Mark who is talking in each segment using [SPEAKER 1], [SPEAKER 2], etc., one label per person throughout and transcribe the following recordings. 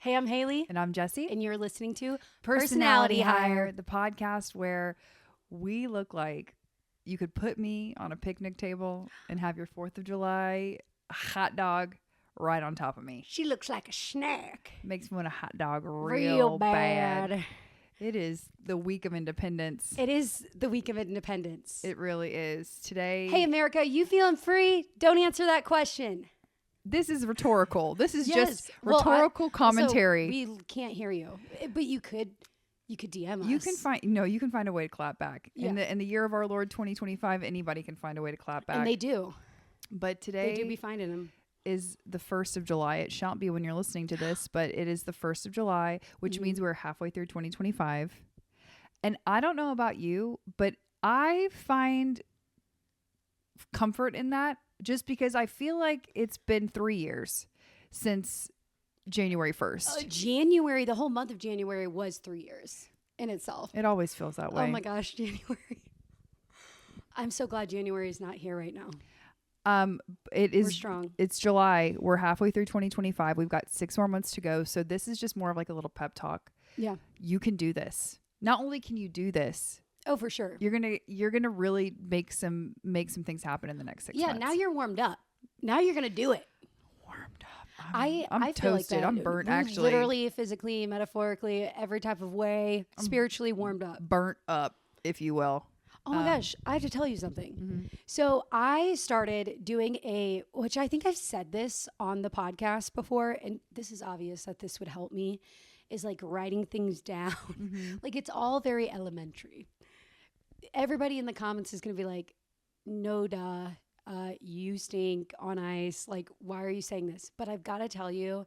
[SPEAKER 1] Hey, I'm Haley.
[SPEAKER 2] And I'm Jesse.
[SPEAKER 1] And you're listening to
[SPEAKER 2] Personality Hire, the podcast where we look like you could put me on a picnic table and have your 4th of July hot dog right on top of me.
[SPEAKER 1] She looks like a snack.
[SPEAKER 2] Makes me want a hot dog real
[SPEAKER 1] bad.
[SPEAKER 2] It is the week of independence.
[SPEAKER 1] It is the week of independence.
[SPEAKER 2] It really is. Today.
[SPEAKER 1] Hey, America, you feeling free? Don't answer that question.
[SPEAKER 2] This is rhetorical. This is
[SPEAKER 1] Yes.
[SPEAKER 2] just rhetorical commentary.
[SPEAKER 1] Also, we can't hear you, but you could DM us.
[SPEAKER 2] You can find a way to clap back.
[SPEAKER 1] Yeah.
[SPEAKER 2] In the year of our Lord 2025, anybody can find a way to clap back.
[SPEAKER 1] And they do.
[SPEAKER 2] But today
[SPEAKER 1] They do be finding them.
[SPEAKER 2] Is the 1st of July. It shan't be when you're listening to this, but it is the 1st of July, which means we're halfway through 2025. And I don't know about you, but I find comfort in that just because I feel like it's been 3 years since January 1st.
[SPEAKER 1] January, the whole month of January was 3 years in itself.
[SPEAKER 2] It always feels that way.
[SPEAKER 1] Oh my gosh, January. I'm so glad January is not here right now.
[SPEAKER 2] We're
[SPEAKER 1] strong.
[SPEAKER 2] It's July. We're halfway through 2025. We've got 6 more months to go. So this is just more of like a little pep talk.
[SPEAKER 1] Yeah.
[SPEAKER 2] You can do this. Not only can you do this.
[SPEAKER 1] Oh, for sure.
[SPEAKER 2] You're gonna really make some things happen in the next 6 months.
[SPEAKER 1] Yeah, now you're warmed up. Now you're gonna do it.
[SPEAKER 2] Warmed up.
[SPEAKER 1] I feel like
[SPEAKER 2] toasted.
[SPEAKER 1] that.
[SPEAKER 2] I'm burnt, actually.
[SPEAKER 1] Literally, physically, metaphorically, every type of way. Spiritually warmed up.
[SPEAKER 2] Burnt up, if you will.
[SPEAKER 1] Oh my gosh, I have to tell you something.
[SPEAKER 2] Mm-hmm.
[SPEAKER 1] So I started doing which I think I've said this on the podcast before, and this is obvious that this would help me, is like writing things down.
[SPEAKER 2] Mm-hmm.
[SPEAKER 1] Like it's all very elementary. Everybody in the comments is going to be like, no duh, you stink on ice. Like, why are you saying this? But I've got to tell you,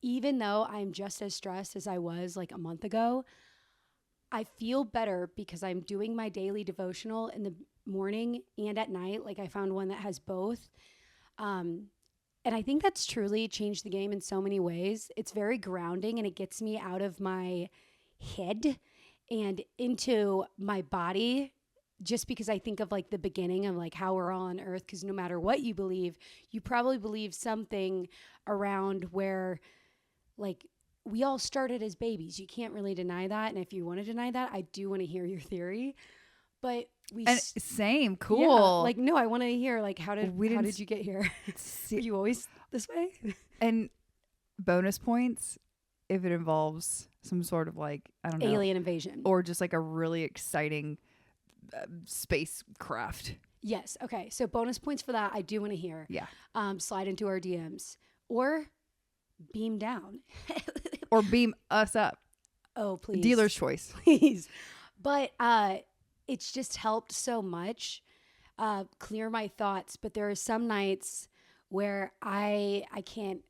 [SPEAKER 1] even though I'm just as stressed as I was like a month ago, I feel better because I'm doing my daily devotional in the morning and at night. Like I found one that has both. And I think that's truly changed the game in so many ways. It's very grounding and it gets me out of my head and into my body, just because I think of like the beginning of like how we're all on earth. Because no matter what you believe, you probably believe something around where like we all started as babies. You can't really deny that. And if you want to deny that, I do want to hear your theory. But
[SPEAKER 2] same, cool.
[SPEAKER 1] Yeah, like, no, I want to hear like how did you get here? Are you always this way?
[SPEAKER 2] And bonus points if it involves some sort of like, I don't know,
[SPEAKER 1] alien invasion,
[SPEAKER 2] or just like a really exciting spacecraft.
[SPEAKER 1] Yes. Okay. So bonus points for that. I do want to hear.
[SPEAKER 2] Yeah.
[SPEAKER 1] Slide into our DMs or beam down.
[SPEAKER 2] Or beam us up.
[SPEAKER 1] Oh, please.
[SPEAKER 2] Dealer's choice.
[SPEAKER 1] Please. But it's just helped so much clear my thoughts. But there are some nights where I can't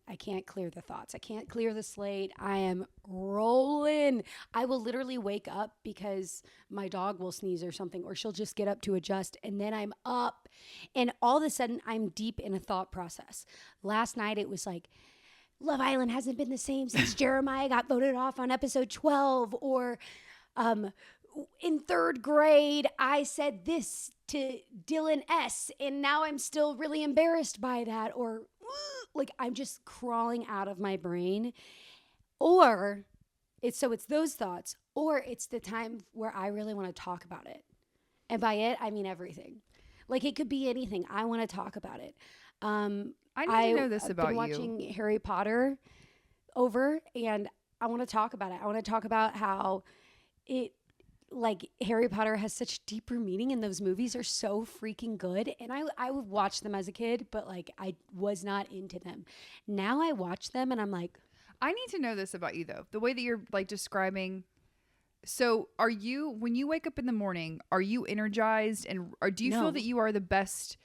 [SPEAKER 1] clear the thoughts. I can't clear the slate. I am rolling. I will literally wake up because my dog will sneeze or something, or she'll just get up to adjust, and then I'm up. And all of a sudden, I'm deep in a thought process. Last night, it was like, Love Island hasn't been the same since Jeremiah got voted off on episode 12. Or in 3rd grade, I said this to Dylan S. and now I'm still really embarrassed by that. Or like I'm just crawling out of my brain. Or it's those thoughts. Or it's the time where I really want to talk about it. And by it, I mean everything. Like it could be anything. I want to talk about it.
[SPEAKER 2] I need to know this about you. I've
[SPEAKER 1] been watching Harry Potter over, and I want to talk about it. I want to talk about how Harry Potter has such deeper meaning, and those movies are so freaking good. And I would watch them as a kid, but like I was not into them. Now I watch them, and I'm like,
[SPEAKER 2] I need to know this about you though. The way that you're like describing. So are you, when you wake up in the morning, are you energized, or do you feel that you are the best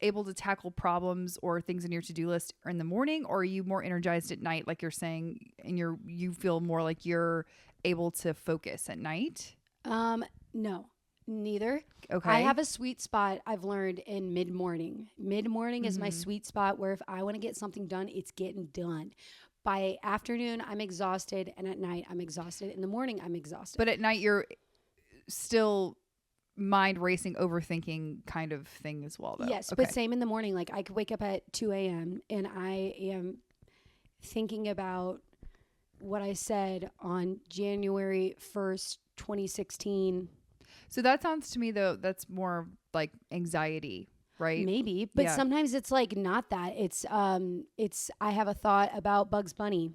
[SPEAKER 2] able to tackle problems or things in your to-do list in the morning, or are you more energized at night, like you're saying, and you feel more like you're able to focus at night?
[SPEAKER 1] No, neither.
[SPEAKER 2] Okay.
[SPEAKER 1] I have a sweet spot I've learned in mid-morning. Mid-morning is my sweet spot where if I want to get something done, it's getting done. By afternoon, I'm exhausted, and at night, I'm exhausted. In the morning, I'm exhausted.
[SPEAKER 2] But at night, you're still mind racing, overthinking kind of thing as well, though.
[SPEAKER 1] Yes,
[SPEAKER 2] okay.
[SPEAKER 1] But same in the morning. Like I could wake up at 2 a.m. and I am thinking about what I said on January 1st, 2016.
[SPEAKER 2] So that sounds to me though, that's more like anxiety, right?
[SPEAKER 1] Maybe, but
[SPEAKER 2] Yeah.
[SPEAKER 1] sometimes it's like not that. It's I have a thought about Bugs Bunny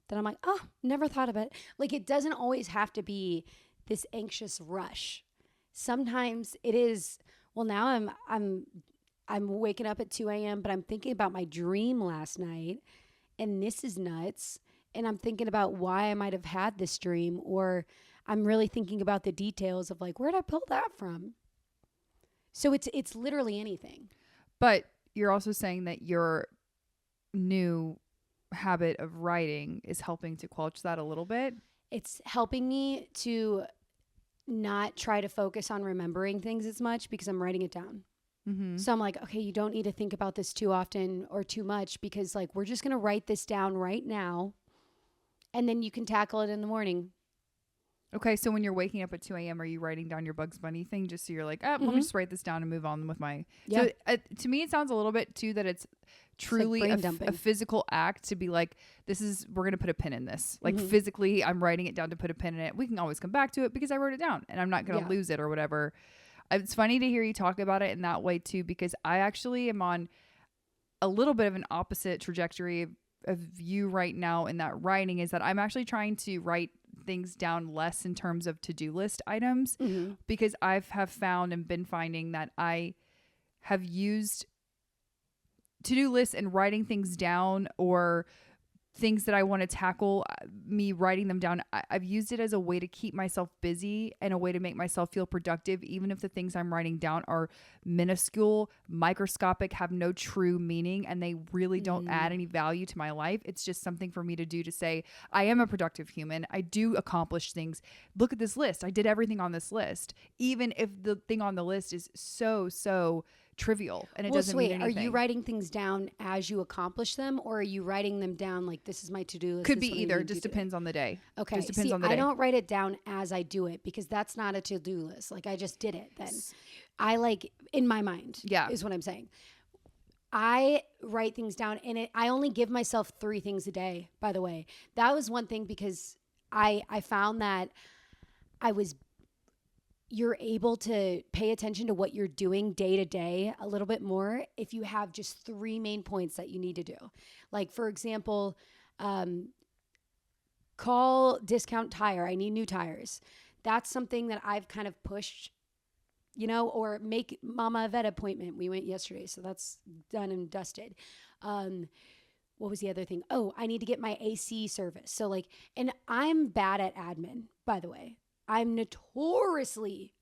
[SPEAKER 1] that I'm like, oh, never thought of it. Like it doesn't always have to be this anxious rush. Sometimes it is. Well, now I'm waking up at 2 a.m., but I'm thinking about my dream last night, and this is nuts. And I'm thinking about why I might have had this dream, or I'm really thinking about the details of like, where'd I pull that from? So it's literally anything.
[SPEAKER 2] But you're also saying that your new habit of writing is helping to quench that a little bit.
[SPEAKER 1] It's helping me to not try to focus on remembering things as much because I'm writing it down.
[SPEAKER 2] Mm-hmm.
[SPEAKER 1] So I'm like, okay, you don't need to think about this too often or too much because like we're just going to write this down right now and then you can tackle it in the morning.
[SPEAKER 2] Okay, so when you're waking up at 2 a.m., are you writing down your Bugs Bunny thing just so you're like, let me just write this down and move on with my...
[SPEAKER 1] Yeah.
[SPEAKER 2] So to me, it sounds a little bit too that it's truly
[SPEAKER 1] brain
[SPEAKER 2] a
[SPEAKER 1] dumping.
[SPEAKER 2] physical act to be like, we're going to put a pin in this. Like physically, I'm writing it down to put a pin in it. We can always come back to it because I wrote it down and I'm not going to lose it or whatever. It's funny to hear you talk about it in that way too, because I actually am on a little bit of an opposite trajectory of you right now in that writing, is that I'm actually trying to write things down less in terms of to-do list items because have found and been finding that I have used to-do lists and writing things down or things that I want to tackle, me writing them down. I've used it as a way to keep myself busy and a way to make myself feel productive, even if the things I'm writing down are minuscule, microscopic, have no true meaning, and they really don't add any value to my life. It's just something for me to do to say, I am a productive human. I do accomplish things. Look at this list. I did everything on this list, even if the thing on the list is so trivial and it doesn't mean anything.
[SPEAKER 1] Are you writing things down as you accomplish them, or are you writing them down like this is my to-do list?
[SPEAKER 2] Could be either. Just depends on the day.
[SPEAKER 1] Okay.
[SPEAKER 2] Just depends on the day.
[SPEAKER 1] I don't write it down as I do it because that's not a to-do list. Like I just did it then. I like in my mind.
[SPEAKER 2] Yeah.
[SPEAKER 1] Is what I'm saying. I write things down and I only give myself 3 things a day, by the way. That was one thing because I found that you're able to pay attention to what you're doing day to day a little bit more if you have just 3 main points that you need to do. Like, for example, call Discount Tire. I need new tires. That's something that I've kind of pushed, or make Mama a vet appointment. We went yesterday, so that's done and dusted. What was the other thing? Oh, I need to get my AC service. So and I'm bad at admin, by the way. I'm notoriously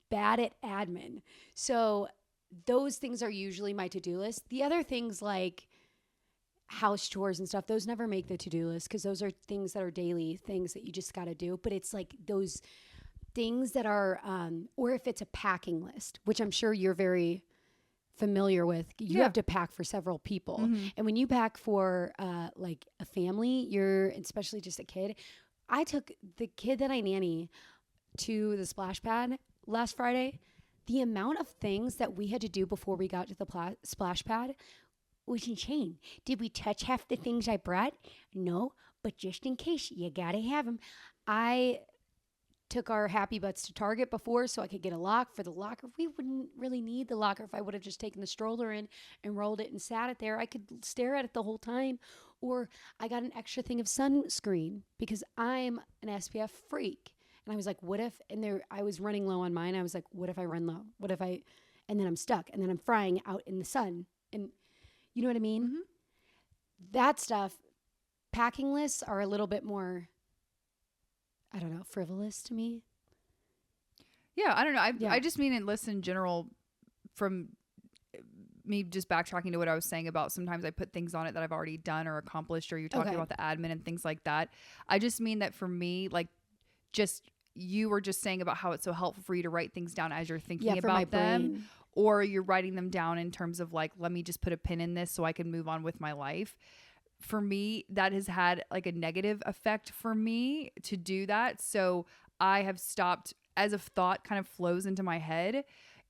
[SPEAKER 1] bad at admin. So those things are usually my to-do list. The other things like house chores and stuff, those never make the to-do list because those are things that are daily things that you just got to do. But it's like those things that are, or if it's a packing list, which I'm sure you're very familiar with, you have to pack for several people. And when you pack for like a family, you're especially just a kid. I took the kid that I nanny to the splash pad last Friday. The amount of things that we had to do before we got to the splash pad was insane. Did we touch half the things I brought? No, but just in case, you gotta have them. I took our Happy Butts to Target before so I could get a lock for the locker. We wouldn't really need the locker if I would have just taken the stroller in and rolled it and sat it there. I could stare at it the whole time. Or I got an extra thing of sunscreen because I'm an SPF freak. And I was like, what if, I was running low on mine. I was like, what if I run low? And then I'm stuck and then I'm frying out in the sun. And you know what I mean? That stuff, packing lists are a little bit more, I don't know, frivolous to me.
[SPEAKER 2] Yeah, I don't know. I just mean in lists in general, from me just backtracking to what I was saying about sometimes I put things on it that I've already done or accomplished, or you're talking about the admin and things like that. I just mean that for me, like just you were just saying about how it's so helpful for you to write things down as you're thinking about them.
[SPEAKER 1] Brain.
[SPEAKER 2] Or you're writing them down in terms of like, let me just put a pin in this so I can move on with my life. For me, that has had like a negative effect for me to do that. So I have stopped, as a thought kind of flows into my head,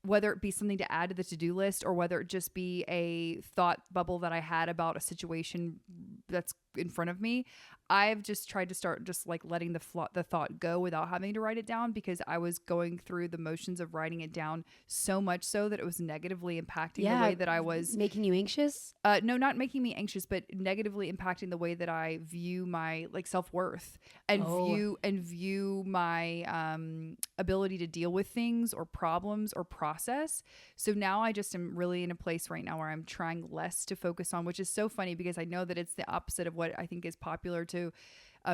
[SPEAKER 2] whether it be something to add to the to-do list or whether it just be a thought bubble that I had about a situation that's in front of me, I've just tried to start just like letting the thought go without having to write it down, because I was going through the motions of writing it down so much so that it was negatively impacting the way that I was
[SPEAKER 1] making you anxious.
[SPEAKER 2] No, not making me anxious, but negatively impacting the way that I view my like self-worth and view my ability to deal with things or problems or process. So now I just am really in a place right now where I'm trying less to focus on, which is so funny because I know that it's the opposite of what I think is popular to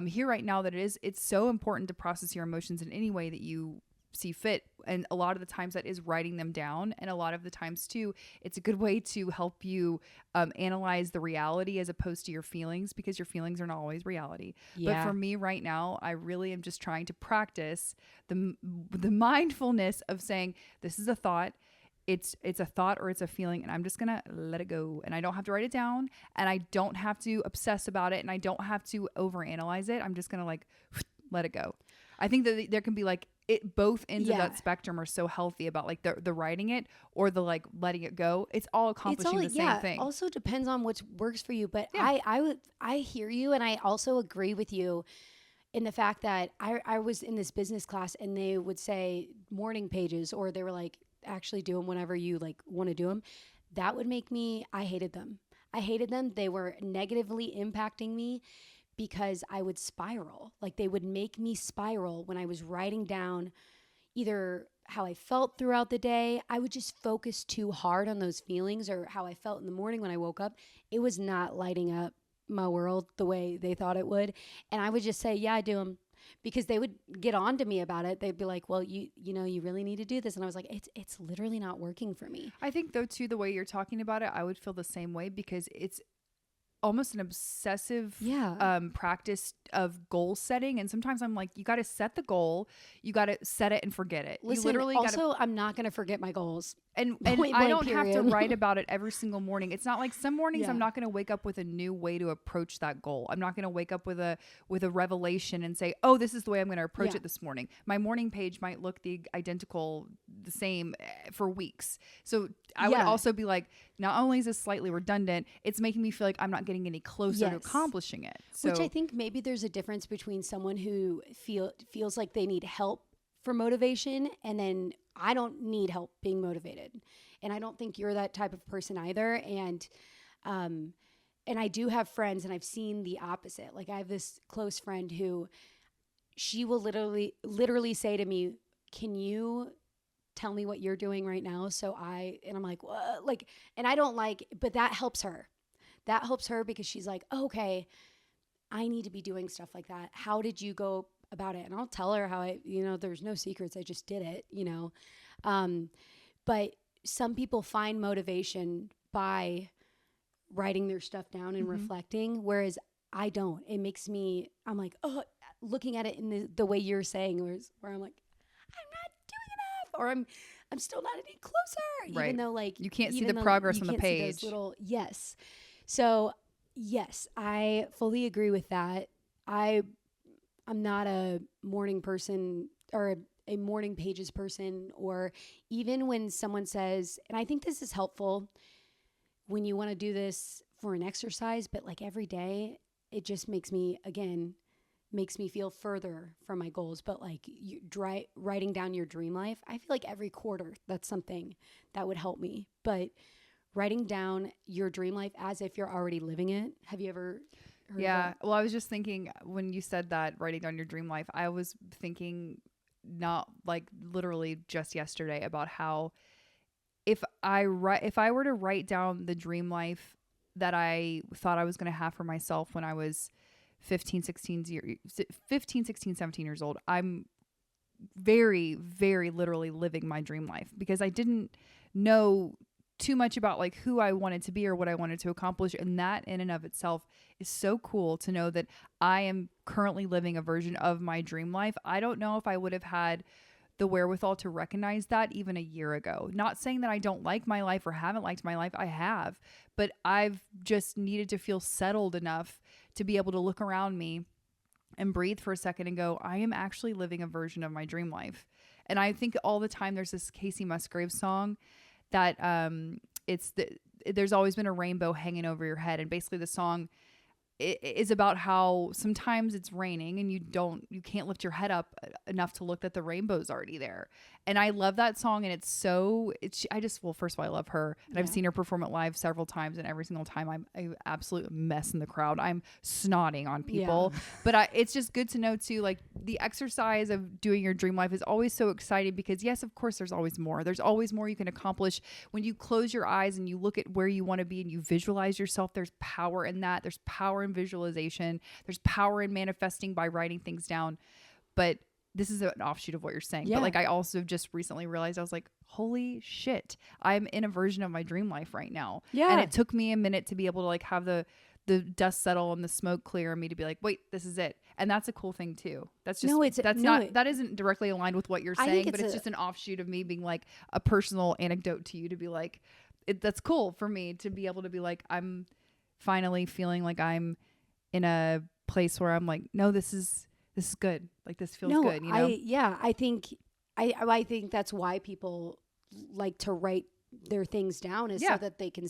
[SPEAKER 2] hear right now, that it's so important to process your emotions in any way that you see fit. And a lot of the times that is writing them down. And a lot of the times too, it's a good way to help you analyze the reality as opposed to your feelings, because your feelings are not always reality.
[SPEAKER 1] Yeah.
[SPEAKER 2] But for me right now, I really am just trying to practice the mindfulness of saying, this is a thought. It's a thought or it's a feeling, and I'm just gonna let it go, and I don't have to write it down, and I don't have to obsess about it, and I don't have to overanalyze it. I'm just gonna like let it go. I think that there can be like both ends of that spectrum are so healthy about like the writing it or the like letting it go. It's all accomplishing the same thing.
[SPEAKER 1] Also depends on what works for you, but
[SPEAKER 2] Yeah.
[SPEAKER 1] I hear you, and I also agree with you in the fact that I was in this business class and they would say morning pages, or they were like, actually do them whenever you like want to do them. That would make me, I hated them. They were negatively impacting me because I would spiral. Like they would make me spiral when I was writing down either how I felt throughout the day. I would just focus too hard on those feelings, or how I felt in the morning when I woke up. It was not lighting up my world the way they thought it would. And I would just say, yeah, I do them, because they would get on to me about it. They'd be like, well, you know, you really need to do this. And I was like, it's literally not working for me.
[SPEAKER 2] I think though too, the way you're talking about it, I would feel the same way, because it's almost an obsessive practice of goal setting. And sometimes I'm like, you got to set the goal, you got to set it and forget it.
[SPEAKER 1] Listen,
[SPEAKER 2] you literally
[SPEAKER 1] also, I'm not going to forget my goals.
[SPEAKER 2] And I don't have to write about it every single morning. It's not like some mornings I'm not going to wake up with a new way to approach that goal. I'm not going to wake up with a revelation and say, oh, this is the way I'm going to approach it this morning. My morning page might look the same for weeks. So I would also be like, not only is this slightly redundant, it's making me feel like I'm not getting any closer to accomplishing it. So,
[SPEAKER 1] which I think maybe there's a difference between someone who feels like they need help for motivation, and then I don't need help being motivated. And I don't think you're that type of person either. And I do have friends, and I've seen the opposite. Like I have this close friend who she will literally say to me, can you tell me what you're doing right now? And I'm like, what? Like, and I don't like, but that helps her. That helps her because she's like, oh, okay, I need to be doing stuff like that. How did you go about it? And I'll tell her how there's no secrets. I just did it, but some people find motivation by writing their stuff down and reflecting, whereas I don't. It makes me, I'm like, oh, looking at it in the way you're saying, where I'm like, I'm not doing enough, or I'm still not any closer,
[SPEAKER 2] right.
[SPEAKER 1] Even though like
[SPEAKER 2] you can't see the progress on the page.
[SPEAKER 1] Yes. So yes, I fully agree with that. I'm not a morning person or a morning pages person, or even when someone says, and I think this is helpful when you want to do this for an exercise, but like every day, it just makes me feel further from my goals. But like writing down your dream life, I feel like every quarter, that's something that would help me. But writing down your dream life as if you're already living it. Have you ever heard of that?
[SPEAKER 2] Well, I was just thinking when you said that, writing down your dream life, I was thinking not like literally just yesterday about how if I were to write down the dream life that I thought I was going to have for myself when I was 15, 16, 17 years old, I'm very, very literally living my dream life, because I didn't know too much about like who I wanted to be or what I wanted to accomplish. And that in and of itself is so cool to know that I am currently living a version of my dream life. I don't know if I would have had the wherewithal to recognize that even a year ago. Not saying that I don't like my life or haven't liked my life. I have, but I've just needed to feel settled enough to be able to look around me and breathe for a second and go, I am actually living a version of my dream life. And I think all the time there's this Casey Musgraves song that there's always been a rainbow hanging over your head. And basically the song is about how sometimes it's raining and you can't lift your head up enough to look that the rainbow's already there. And I love that song. And well, first of all, I love her, and I've seen her perform it live several times, and every single time I'm an absolute mess in the crowd. I'm snotting on people, but it's just good to know too, like the exercise of doing your dream life is always so exciting because yes, of course there's always more you can accomplish. When you close your eyes and you look at where you want to be and you visualize yourself, there's power in that. There's power in visualization. There's power in manifesting by writing things down. But this is an offshoot of what you're saying. But like, I also just recently realized, I was like, holy shit, I'm in a version of my dream life right now. And it took me a minute to be able to like have the dust settle and the smoke clear and me to be like, wait, this is it. And that's a cool thing too. That's just, that isn't directly aligned with what you're saying, but it's just an offshoot of me being like a personal anecdote to you to be like, that's cool for me to be able to be like, I'm finally feeling like I'm in a place where I'm like, no, this is good. Like this feels good. You know?
[SPEAKER 1] I think that's why people like to write their things down is so that they can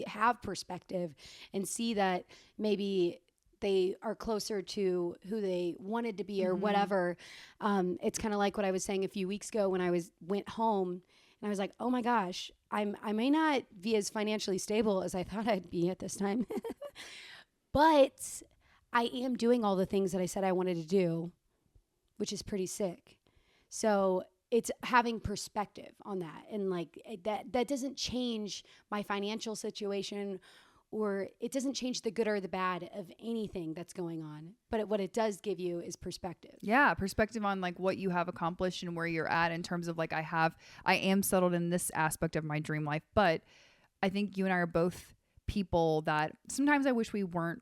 [SPEAKER 1] have perspective and see that maybe they are closer to who they wanted to be or whatever. It's kind of like what I was saying a few weeks ago when I went home and I was like, oh my gosh, I may not be as financially stable as I thought I'd be at this time, but I am doing all the things that I said I wanted to do, which is pretty sick. So it's having perspective on that. And like that doesn't change my financial situation, or it doesn't change the good or the bad of anything that's going on. But what it does give you is perspective.
[SPEAKER 2] Yeah. Perspective on like what you have accomplished and where you're at in terms of like, I am settled in this aspect of my dream life. But I think you and I are both people that sometimes I wish we weren't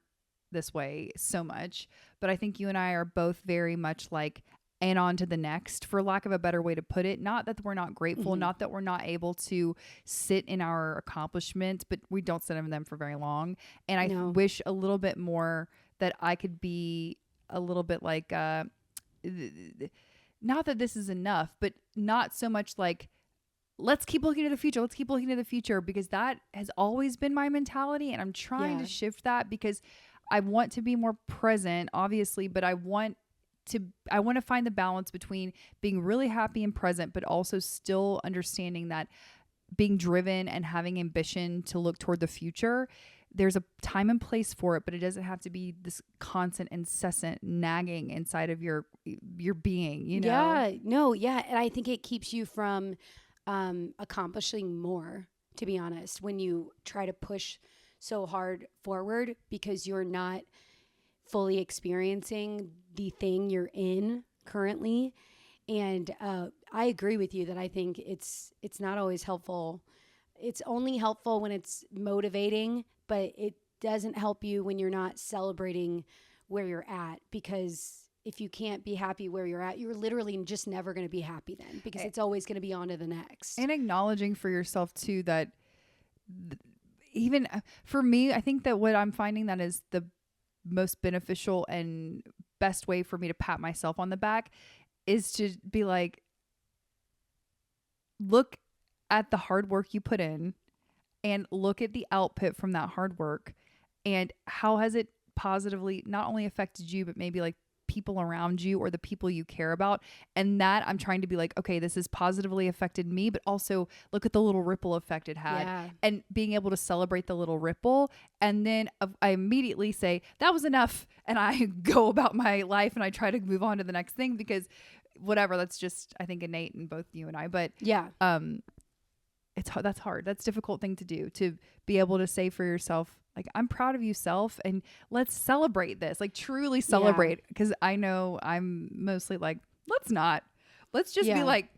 [SPEAKER 2] this way so much, but I think you and I are both very much like, and on to the next, for lack of a better way to put it. Not that we're not grateful, not that we're not able to sit in our accomplishments, but we don't sit in them for very long. And I wish a little bit more that I could be a little bit like, not that this is enough, but not so much like, let's keep looking to the future. Let's keep looking to the future, because that has always been my mentality. And I'm trying to shift that because I want to be more present, obviously, but I want to find the balance between being really happy and present, but also still understanding that being driven and having ambition to look toward the future, there's a time and place for it, but it doesn't have to be this constant, incessant nagging inside of your being, you know?
[SPEAKER 1] Yeah, no, yeah. And I think it keeps you from accomplishing more, to be honest, when you try to push so hard forward because you're not fully experiencing the thing you're in currently. And I agree with you that I think it's not always helpful. It's only helpful when it's motivating, but it doesn't help you when you're not celebrating where you're at, because if you can't be happy where you're at, you're literally just never going to be happy then, because it's always going to be on to the next.
[SPEAKER 2] And acknowledging for yourself too that even for me, I think that what I'm finding that is the most beneficial and best way for me to pat myself on the back is to be like, look at the hard work you put in and look at the output from that hard work and how has it positively not only affected you, but maybe like people around you or the people you care about. And that I'm trying to be like, okay, this has positively affected me, but also look at the little ripple effect it had, and being able to celebrate the little ripple. And then I immediately say that was enough. And I go about my life and I try to move on to the next thing, because whatever, that's just, I think, innate in both you and I, but that's hard. That's a difficult thing to do, to be able to say for yourself, like, I'm proud of you, self, and let's celebrate this, like truly celebrate. Because I know I'm mostly like, let's just be like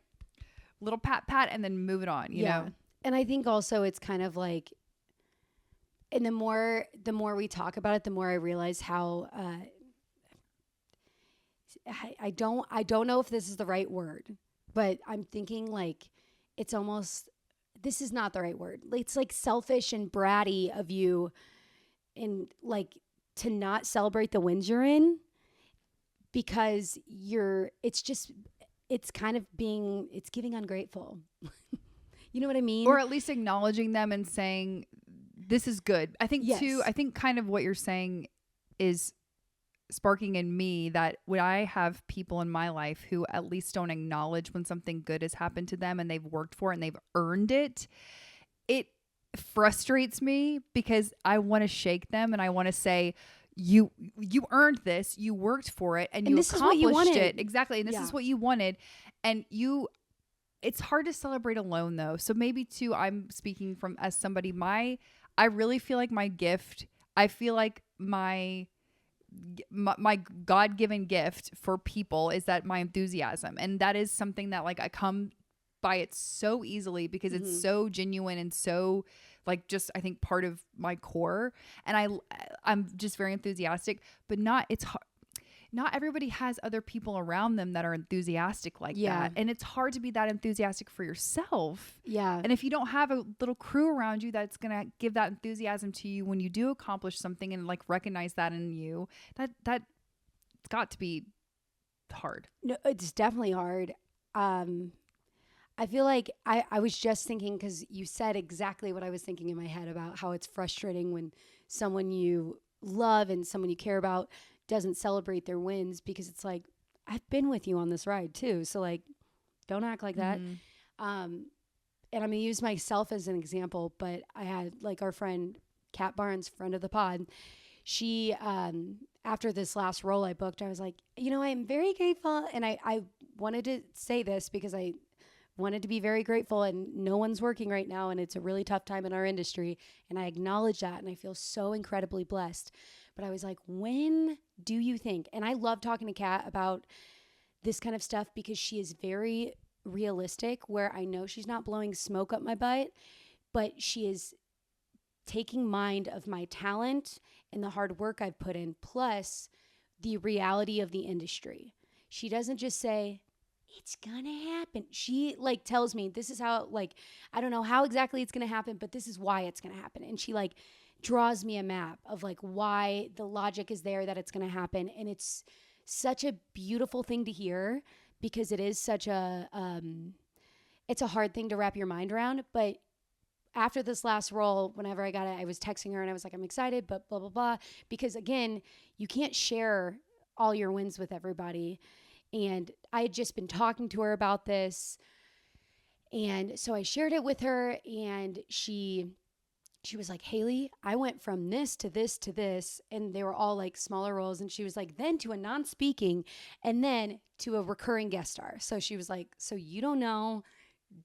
[SPEAKER 2] little pat and then move it on, you know?
[SPEAKER 1] And I think also it's kind of like, and the more we talk about it, the more I realize how, I don't know if this is the right word, but I'm thinking like, it's almost, this is not the right word. It's like selfish and bratty of you, and like to not celebrate the wins you're in, because it's just it's kind of it's giving ungrateful. You know what I mean?
[SPEAKER 2] Or at least acknowledging them and saying, this is good. I think too,
[SPEAKER 1] Yes.
[SPEAKER 2] I think kind of what you're saying is sparking in me that when I have people in my life who at least don't acknowledge when something good has happened to them and they've worked for it and they've earned it, it frustrates me because I want to shake them and I want to say, you earned this, you worked for it, and you
[SPEAKER 1] this is what you
[SPEAKER 2] accomplished
[SPEAKER 1] wanted.
[SPEAKER 2] it. Exactly. And this is what you wanted. And it's hard to celebrate alone though. So maybe too, I'm speaking from as somebody, I really feel like my gift, I feel like my God-given gift for people is that my enthusiasm. And that is something that like I come by it so easily because it's so genuine and so like just I think part of my core. And I'm just very enthusiastic, but it's hard. Not everybody has other people around them that are enthusiastic like that. And it's hard to be that enthusiastic for yourself.
[SPEAKER 1] Yeah.
[SPEAKER 2] And if you don't have a little crew around you that's going to give that enthusiasm to you when you do accomplish something and like recognize that in you, that's got to be hard.
[SPEAKER 1] No, it's definitely hard. I feel like I was just thinking, because you said exactly what I was thinking in my head about how it's frustrating when someone you love and someone you care about doesn't celebrate their wins, because it's like, I've been with you on this ride too. So like, don't act like that. And I'm going to use myself as an example, but I had like our friend, Kat Barnes, friend of the pod. She, after this last role I booked, I was like, I'm very grateful. And I wanted to say this because I wanted to be very grateful, and no one's working right now. And it's a really tough time in our industry. And I acknowledge that. And I feel so incredibly blessed. But I was like, when do you think? And I love talking to Kat about this kind of stuff because she is very realistic, where I know she's not blowing smoke up my butt, but she is taking mind of my talent and the hard work I've put in, plus the reality of the industry. She doesn't just say, it's gonna happen. She like tells me, this is how, like, I don't know how exactly it's gonna happen, but this is why it's gonna happen. And she like draws me a map of like why the logic is there that it's gonna happen. And it's such a beautiful thing to hear, because it is such a it's a hard thing to wrap your mind around. But after this last role, whenever I got it, I was texting her and I was like, I'm excited, but blah, blah, blah. Because again, you can't share all your wins with everybody. And I had just been talking to her about this. And so I shared it with her, and she was like, Haley, I went from this to this to this. And they were all like smaller roles. And she was like, then to a non-speaking, and then to a recurring guest star. So she was like, so you don't know,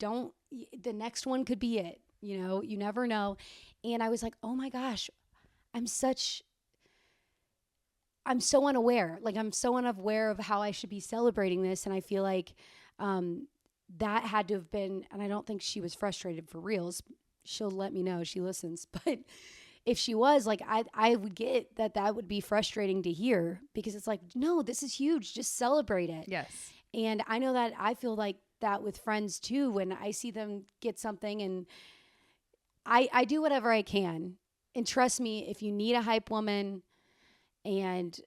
[SPEAKER 1] the next one could be it. You never know. And I was like, oh my gosh, I'm so unaware. Like, I'm so unaware of how I should be celebrating this. And I feel like that had to have been, and I don't think she was frustrated for reals. She'll let me know, she listens. But if she was, like, I would get that would be frustrating to hear, because it's like, no, this is huge. Just celebrate it.
[SPEAKER 2] Yes.
[SPEAKER 1] And I know that I feel like that with friends too, when I see them get something, and I do whatever I can. And trust me, if you need a hype woman and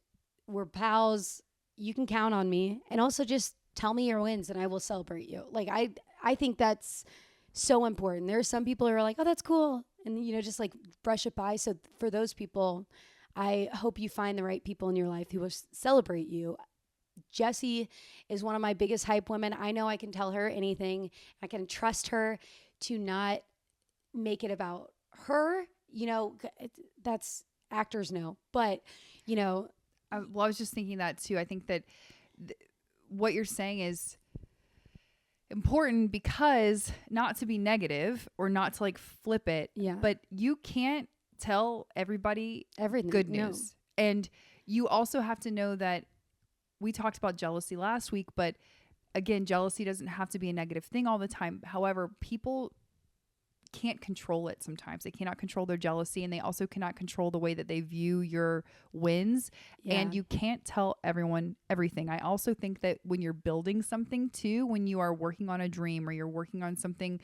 [SPEAKER 1] we're pals, you can count on me. And also just tell me your wins and I will celebrate you. Like, I think that's so important. There are some people who are like, oh, that's cool, and just like brush it by. So for those people, I hope you find the right people in your life who will celebrate you. Jessie is one of my biggest hype women. I know I can tell her anything. I can trust her to not make it about her. That's actors know. But,
[SPEAKER 2] well, I was just thinking that too. I think that what you're saying is important, because not to be negative or not to like flip it, but you can't tell everybody
[SPEAKER 1] everything.
[SPEAKER 2] Good news. No. And you also have to know that we talked about jealousy last week, but again, jealousy doesn't have to be a negative thing all the time. However, people can't control it sometimes. They cannot control their jealousy, and they also cannot control the way that they view your wins. And you can't tell everyone everything. I also think that when you're building something too, when you are working on a dream or you're working on something,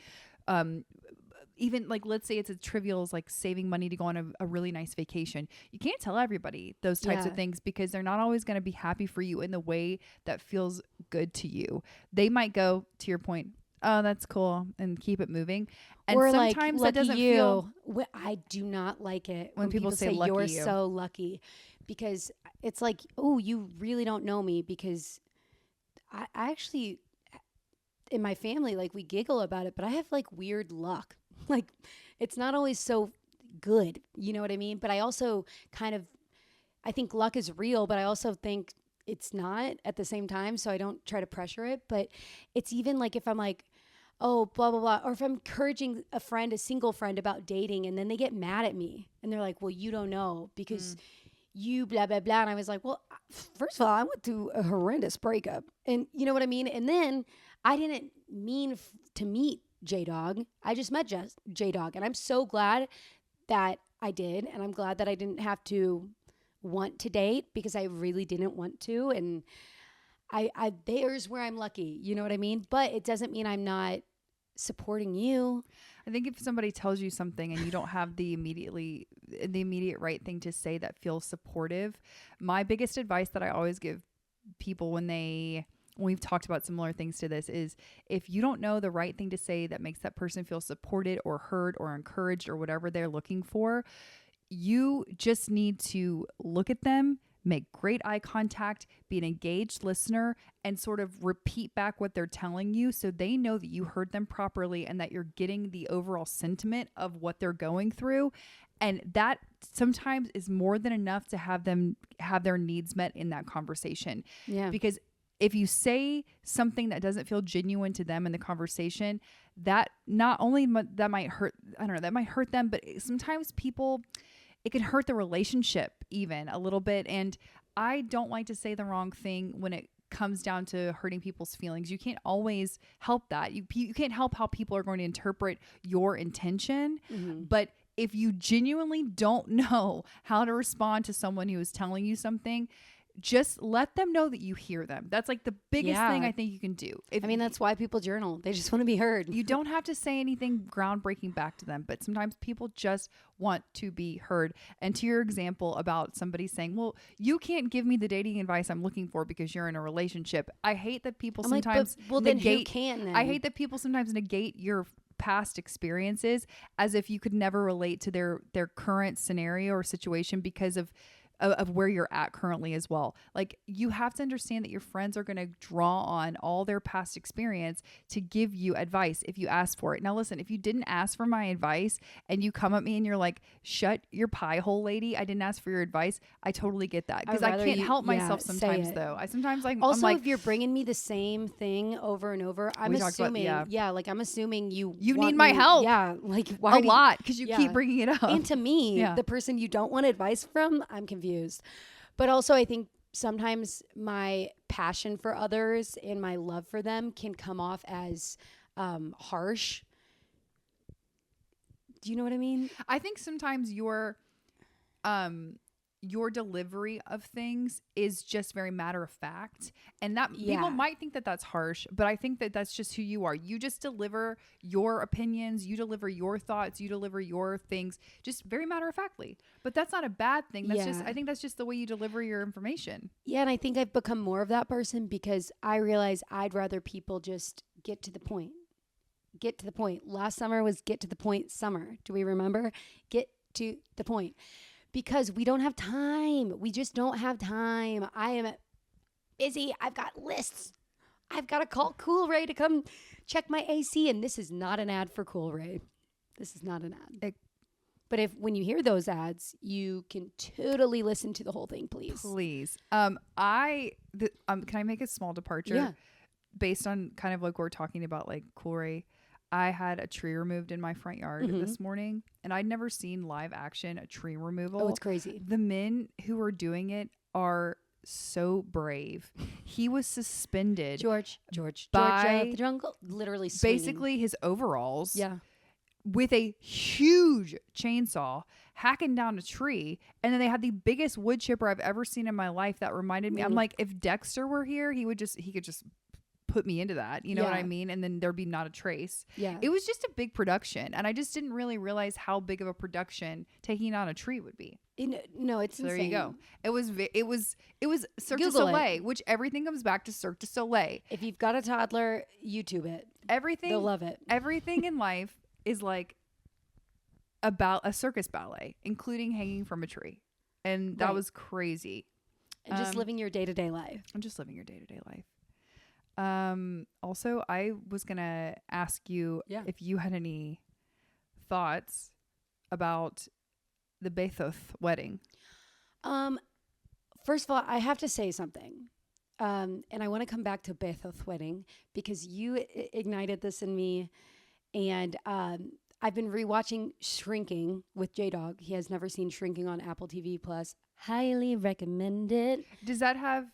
[SPEAKER 2] even like, let's say it's as trivial as like saving money to go on a really nice vacation. You can't tell everybody those types of things because they're not always going to be happy for you in the way that feels good to you. They might go, to your point, oh, that's cool, and keep it moving. And
[SPEAKER 1] or
[SPEAKER 2] sometimes
[SPEAKER 1] like,
[SPEAKER 2] that doesn't
[SPEAKER 1] you.
[SPEAKER 2] feel.
[SPEAKER 1] I do not like it
[SPEAKER 2] When people say
[SPEAKER 1] you're
[SPEAKER 2] lucky you.
[SPEAKER 1] so lucky, because it's like, oh, you really don't know me, because I actually, in my family, like, we giggle about it, but I have like weird luck. Like, it's not always so good, you know what I mean? But I also I think luck is real, but I also think it's not at the same time. So I don't try to pressure it. But it's even like if I'm like, oh, blah, blah, blah. Or if I'm encouraging a single friend about dating, and then they get mad at me and they're like, well, you don't know because you blah, blah, blah. And I was like, well, first of all, I went through a horrendous breakup. And you know what I mean? And then I didn't mean to meet J-Dog. I just met J-Dog. And I'm so glad that I did. And I'm glad that I didn't have to want to date, because I really didn't want to. And I there's where I'm lucky. You know what I mean? But it doesn't mean I'm not supporting you.
[SPEAKER 2] I think if somebody tells you something and you don't have the immediate right thing to say that feels supportive, my biggest advice that I always give people when we've talked about similar things to this is, if you don't know the right thing to say that makes that person feel supported or heard or encouraged or whatever they're looking for, you just need to look at them, make great eye contact, be an engaged listener, and sort of repeat back what they're telling you so they know that you heard them properly and that you're getting the overall sentiment of what they're going through. And that sometimes is more than enough to have them have their needs met in that conversation.
[SPEAKER 1] Yeah.
[SPEAKER 2] Because if you say something that doesn't feel genuine to them in the conversation, that not only that might hurt, I don't know, that might hurt them, but sometimes it can hurt the relationship even a little bit. And I don't like to say the wrong thing when it comes down to hurting people's feelings. You can't always help that. You can't help how people are going to interpret your intention. Mm-hmm. But if you genuinely don't know how to respond to someone who is telling you something, just let them know that you hear them. That's like the biggest thing I think you can do.
[SPEAKER 1] That's why people journal. They just want to be heard.
[SPEAKER 2] You don't have to say anything groundbreaking back to them, but sometimes people just want to be heard. And to your example about somebody saying, well, you can't give me the dating advice I'm looking for because you're in a relationship. I hate that people sometimes
[SPEAKER 1] then who can then?
[SPEAKER 2] I hate that people sometimes negate your past experiences as if you could never relate to their current scenario or situation because of where you're at currently as well. Like, you have to understand that your friends are going to draw on all their past experience to give you advice if you ask for it. Now, listen, if you didn't ask for my advice and you come at me and you're like, shut your pie hole, lady, I didn't ask for your advice, I totally get that. Because I can't help myself sometimes, though. I sometimes like,
[SPEAKER 1] also,
[SPEAKER 2] I'm like,
[SPEAKER 1] if you're bringing me the same thing over and over, I'm assuming, I'm assuming you
[SPEAKER 2] need my help.
[SPEAKER 1] Yeah. Like, why?
[SPEAKER 2] A lot, because you keep bringing it up.
[SPEAKER 1] And to me, the person you don't want advice from, I'm confused. But also, I think sometimes my passion for others and my love for them can come off as harsh. Do you know what I mean?
[SPEAKER 2] I think sometimes your delivery of things is just very matter of fact, and that people might think that that's harsh, but I think that that's just who you are. You just deliver your opinions, you deliver your thoughts, you deliver your things just very matter of factly. But that's not a bad thing. That's just, I think that's just the way you deliver your information. Yeah,
[SPEAKER 1] and I think I've become more of that person because I realize I'd rather people just get to the point. Get to the point. Last summer was get to the point summer. Do we remember? Get to the point. Because we don't have time. We just don't have time. I am busy. I've got lists. I've got to call Cool Ray to come check my AC. And this is not an ad for Cool Ray. This is not an ad. But when you hear those ads, you can totally listen to the whole thing, please.
[SPEAKER 2] Please. Can I make a small departure?
[SPEAKER 1] Yeah.
[SPEAKER 2] Based on kind of like we're talking about like Cool Ray. I had a tree removed in my front yard this morning, and I'd never seen live action a tree removal.
[SPEAKER 1] Oh, it's crazy.
[SPEAKER 2] The men who are doing it are so brave. He was suspended.
[SPEAKER 1] George the jungle, literally swinging.
[SPEAKER 2] Basically his overalls.
[SPEAKER 1] Yeah.
[SPEAKER 2] With a huge chainsaw hacking down a tree, and then they had the biggest wood chipper I've ever seen in my life that reminded me. I'm like, if Dexter were here, he could just put me into that. You know what I mean? And then there'd be not a trace.
[SPEAKER 1] Yeah.
[SPEAKER 2] It was just a big production. And I just didn't really realize how big of a production taking down a tree would be.
[SPEAKER 1] No, it's
[SPEAKER 2] so
[SPEAKER 1] insane.
[SPEAKER 2] There you go. It was Cirque du
[SPEAKER 1] Google
[SPEAKER 2] Soleil, which everything comes back to Cirque du Soleil.
[SPEAKER 1] If you've got a toddler, YouTube it.
[SPEAKER 2] Everything.
[SPEAKER 1] They'll love it.
[SPEAKER 2] Everything in life is like about a circus ballet, including hanging from a tree. And that was crazy.
[SPEAKER 1] And just living your day-to-day life.
[SPEAKER 2] I'm just living your day-to-day life. Also, I was going to ask you if you had any thoughts about the Bezos wedding.
[SPEAKER 1] First of all, I have to say something. And I want to come back to Bezos wedding because you ignited this in me. And I've been rewatching Shrinking with J-Dog. He has never seen Shrinking on Apple TV Plus. Highly recommended.
[SPEAKER 2] Does that have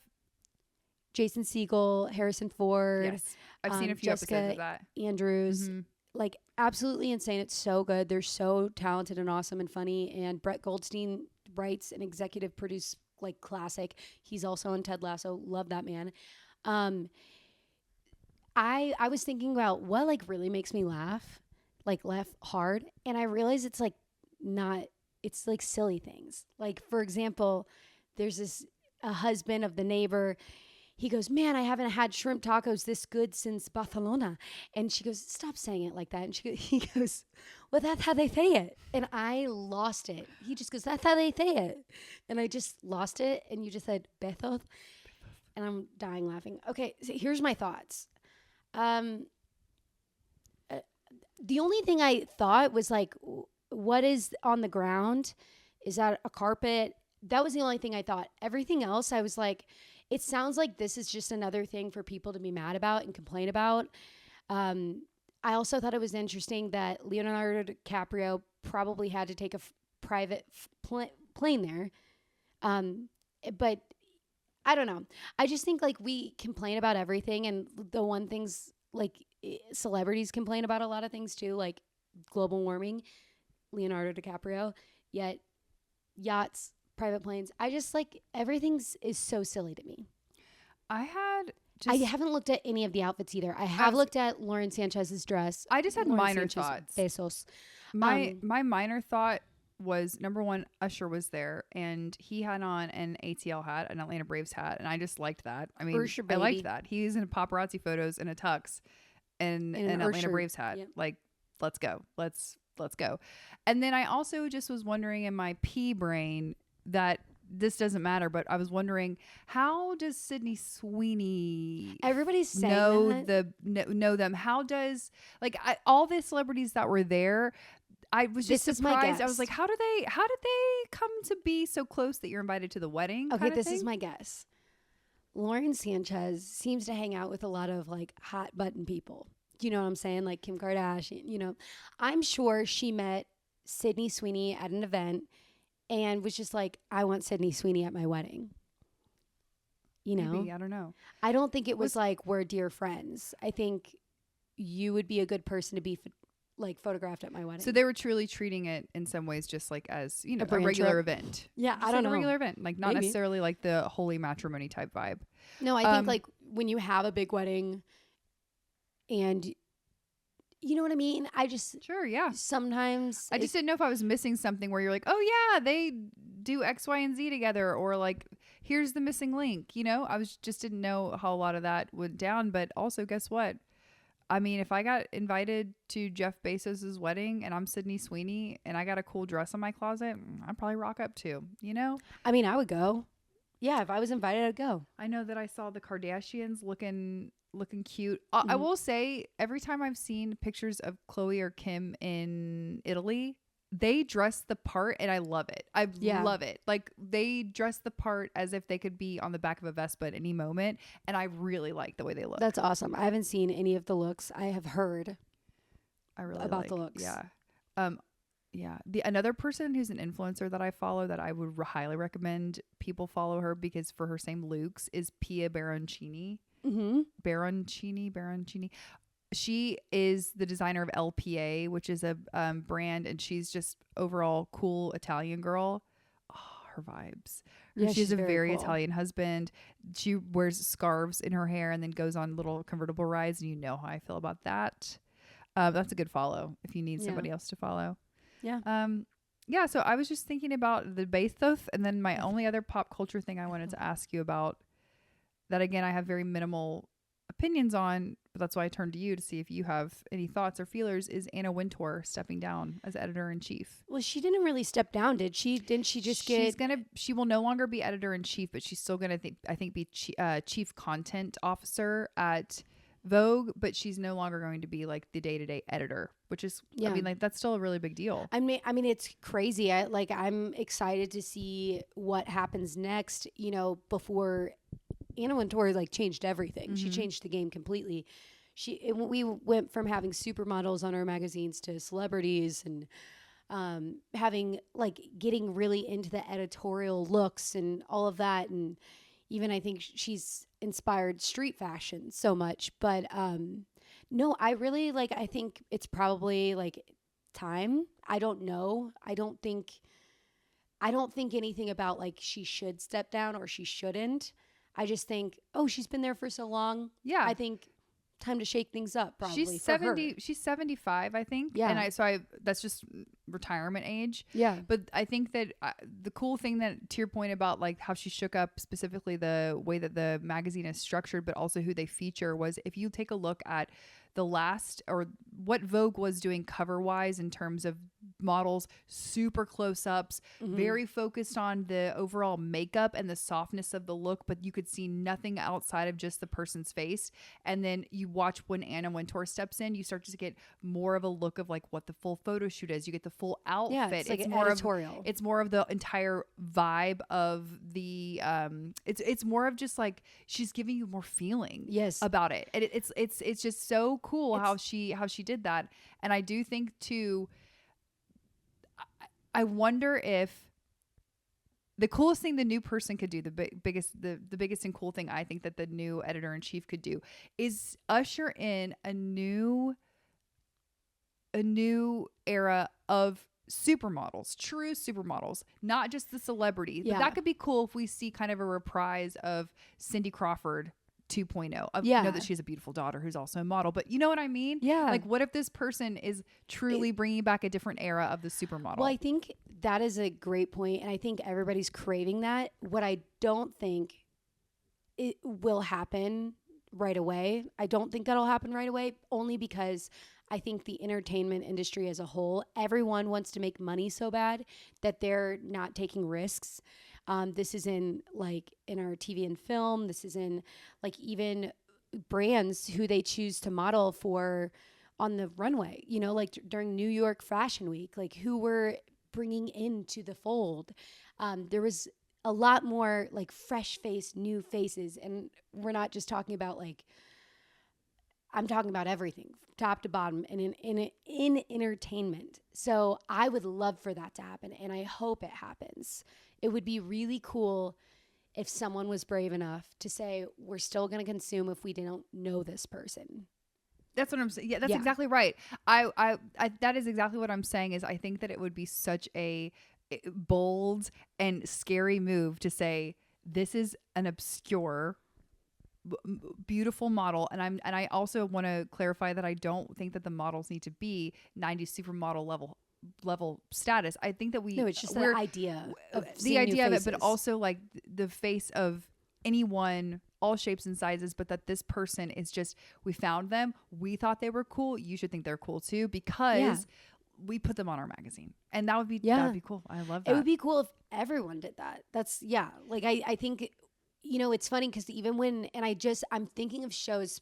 [SPEAKER 1] Jason Segel, Harrison Ford?
[SPEAKER 2] Yes, I've seen a few
[SPEAKER 1] Jessica
[SPEAKER 2] episodes of that.
[SPEAKER 1] Andrews. Like, absolutely insane. It's so good. They're so talented and awesome and funny. And Brett Goldstein writes and executive produce like classic. He's also on Ted Lasso. Love that man. I was thinking about what like really makes me laugh hard. And I realized it's like not, it's like silly things. Like, for example, there's a husband of the neighbor. He goes, man, I haven't had shrimp tacos this good since Barcelona. And she goes, stop saying it like that. And he goes, well, that's how they say it. And I lost it. He just goes, that's how they say it. And I just lost it. And you just said, Bezos. And I'm dying laughing. Okay, so here's my thoughts. The only thing I thought was like, what is on the ground? Is that a carpet? That was the only thing I thought. Everything else, I was like, it sounds like this is just another thing for people to be mad about and complain about. I also thought it was interesting that Leonardo DiCaprio probably had to take a private plane there. But I don't know. I just think like we complain about everything, and the one things like celebrities complain about a lot of things too, like global warming, Leonardo DiCaprio, yet yachts, private planes. I just like everything is so silly to me. I haven't looked at any of the outfits either. I have looked at Lauren Sanchez's dress.
[SPEAKER 2] I just had minor thoughts.
[SPEAKER 1] Bezos.
[SPEAKER 2] My minor thought was, number one, Usher was there and he had on an ATL hat, an Atlanta Braves hat, and I just liked that. I mean,
[SPEAKER 1] Usher,
[SPEAKER 2] I liked that. He's in paparazzi photos in a tux and an Atlanta Braves hat. Yep. Like, let's go. Let's go. And then I also just was wondering in my pea brain that this doesn't matter, but I was wondering, how does Sydney Sweeney
[SPEAKER 1] everybody's saying
[SPEAKER 2] know them? How does all the celebrities that were there? I was just surprised. I was like, how did they come to be so close that you're invited to the wedding?
[SPEAKER 1] Okay, this is my guess. Lauren Sanchez seems to hang out with a lot of like hot button people. Do you know what I'm saying? Like Kim Kardashian, you know. I'm sure she met Sydney Sweeney at an event and was just like, I want Sydney Sweeney at my wedding. You know?
[SPEAKER 2] Maybe, I don't know.
[SPEAKER 1] I don't think it was like, we're dear friends. I think you would be a good person to be photographed at my wedding.
[SPEAKER 2] So they were truly treating it in some ways just like as, you know, a regular event.
[SPEAKER 1] Yeah,
[SPEAKER 2] just
[SPEAKER 1] I don't know.
[SPEAKER 2] A regular event. Like not necessarily like the holy matrimony type vibe.
[SPEAKER 1] No, I think like when you have a big wedding and you know what I mean?
[SPEAKER 2] Sure, yeah.
[SPEAKER 1] Sometimes
[SPEAKER 2] I just didn't know if I was missing something where you're like, oh yeah, they do X, Y, and Z together, or like, here's the missing link. You know, just didn't know how a lot of that went down. But also, guess what? I mean, if I got invited to Jeff Bezos' wedding and I'm Sydney Sweeney and I got a cool dress in my closet, I'd probably rock up too. You know?
[SPEAKER 1] I mean, I would go. Yeah, if I was invited, I'd go.
[SPEAKER 2] I know that I saw the Kardashians looking cute. I will say, every time I've seen pictures of Khloe or Kim in Italy, they dress the part and I love it. I love it. Like they dress the part as if they could be on the back of a Vespa at any moment. And I really like the way they look.
[SPEAKER 1] That's awesome. I haven't seen any of the looks. I have heard
[SPEAKER 2] about
[SPEAKER 1] the looks.
[SPEAKER 2] Yeah. Yeah. Another person who's an influencer that I follow that I would highly recommend people follow her because for her same looks is Pia Baroncini.
[SPEAKER 1] Mm-hmm.
[SPEAKER 2] Baroncini. She is the designer of LPA, which is a brand, and she's just overall cool Italian girl. Oh, her vibes.
[SPEAKER 1] Yeah,
[SPEAKER 2] She has
[SPEAKER 1] she's
[SPEAKER 2] a
[SPEAKER 1] very
[SPEAKER 2] very
[SPEAKER 1] cool.
[SPEAKER 2] Italian husband. She wears scarves in her hair and then goes on little convertible rides. And you know how I feel about that. That's a good follow if you need
[SPEAKER 1] Yeah.
[SPEAKER 2] somebody else to follow.
[SPEAKER 1] Yeah.
[SPEAKER 2] Yeah. So I was just thinking about the base stuff, and then my only other pop culture thing I wanted to ask you about that again I have very minimal opinions on, but that's why I turned to you to see if you have any thoughts or feelers, is Anna Wintour stepping down as editor-in-chief.
[SPEAKER 1] Well, she didn't really step down, did she? Didn't she just get...
[SPEAKER 2] She will no longer be editor-in-chief, but she's still gonna I think be chief content officer at Vogue, but she's no longer going to be like the day-to-day editor, which is, I mean, like that's still a really big deal.
[SPEAKER 1] I mean, it's crazy. I'm excited to see what happens next, you know, before Anna Wintour like changed everything.
[SPEAKER 2] Mm-hmm.
[SPEAKER 1] She changed the game completely. We went from having supermodels on our magazines to celebrities, and having like getting really into the editorial looks and all of that. And even I think she's inspired street fashion so much. But no, I really like, I think it's probably like time. I don't know. I don't think anything about like she should step down or she shouldn't. I just think, oh, she's been there for so long.
[SPEAKER 2] Yeah.
[SPEAKER 1] I think time to shake things up, probably.
[SPEAKER 2] She's
[SPEAKER 1] for
[SPEAKER 2] 70.
[SPEAKER 1] her.
[SPEAKER 2] She's 75, I think.
[SPEAKER 1] Yeah.
[SPEAKER 2] And that's just retirement age.
[SPEAKER 1] Yeah.
[SPEAKER 2] But I think that the cool thing that, to your point about like how she shook up specifically the way that the magazine is structured, but also who they feature, was if you take a look at the last, or what Vogue was doing cover wise in terms of models, super close ups, very focused on the overall makeup and the softness of the look, but you could see nothing outside of just the person's face. And then you watch when Anna Wintour steps in, you start to get more of a look of like what the full photo shoot is. You get the full outfit.
[SPEAKER 1] Yeah, it's like
[SPEAKER 2] more
[SPEAKER 1] editorial.
[SPEAKER 2] It's more of the entire vibe of the it's more of just like she's giving you more feeling about it. And it's just so cool how she did that. And I do think too, I wonder if the coolest thing the new person could do, the biggest and cool thing I think that the new editor-in-chief could do, is usher in a new era of supermodels, true supermodels, not just the celebrity. But that could be cool if we see kind of a reprise of Cindy Crawford 2.0. I know that she has a beautiful daughter who's also a model, but you know what I mean?
[SPEAKER 1] Yeah.
[SPEAKER 2] Like, what if this person is truly bringing back a different era of the supermodel?
[SPEAKER 1] Well, I think that is a great point, and I think everybody's craving that. What I don't think it will happen right away. I don't think that'll happen right away, only because I think the entertainment industry as a whole, everyone wants to make money so bad that they're not taking risks. This is in our TV and film. This is in like even brands who they choose to model for on the runway, you know, like during New York Fashion Week, like who we're bringing into the fold. There was a lot more like fresh faced, new faces. And we're not just talking about I'm talking about everything top to bottom and in entertainment. So I would love for that to happen. And I hope it happens. It would be really cool if someone was brave enough to say, we're still going to consume if we don't know this person.
[SPEAKER 2] That's what I'm saying. Yeah, that's exactly right. I that is exactly what I'm saying. Is I think that it would be such a bold and scary move to say, this is an obscure, beautiful model. And I also want to clarify that I don't think that the models need to be 90s supermodel level status. I think that
[SPEAKER 1] it's just the idea of
[SPEAKER 2] it, but also like the face of anyone, all shapes and sizes, but that this person is just, we found them, we thought they were cool, you should think they're cool too, because we put them on our magazine. And that would be cool. I love that.
[SPEAKER 1] It would be cool if everyone did that. That's like I think, you know, it's funny because even when, and I'm thinking of shows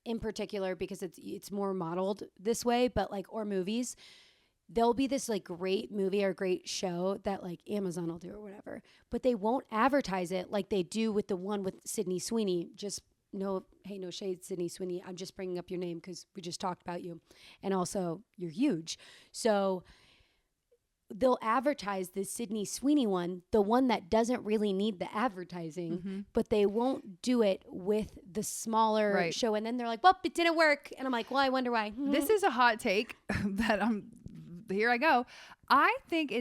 [SPEAKER 1] in particular because it's more modeled this way, but like, or movies, there'll be this like great movie or great show that like Amazon will do or whatever, but they won't advertise it like they do with the one with Sydney Sweeney. No shade, Sydney Sweeney. I'm just bringing up your name because we just talked about you. And also you're huge. So they'll advertise the Sydney Sweeney one, the one that doesn't really need the advertising, but they won't do it with the smaller show. And then they're like, well, it didn't work. And I'm like, well, I wonder why.
[SPEAKER 2] This is a hot take that here I go. I think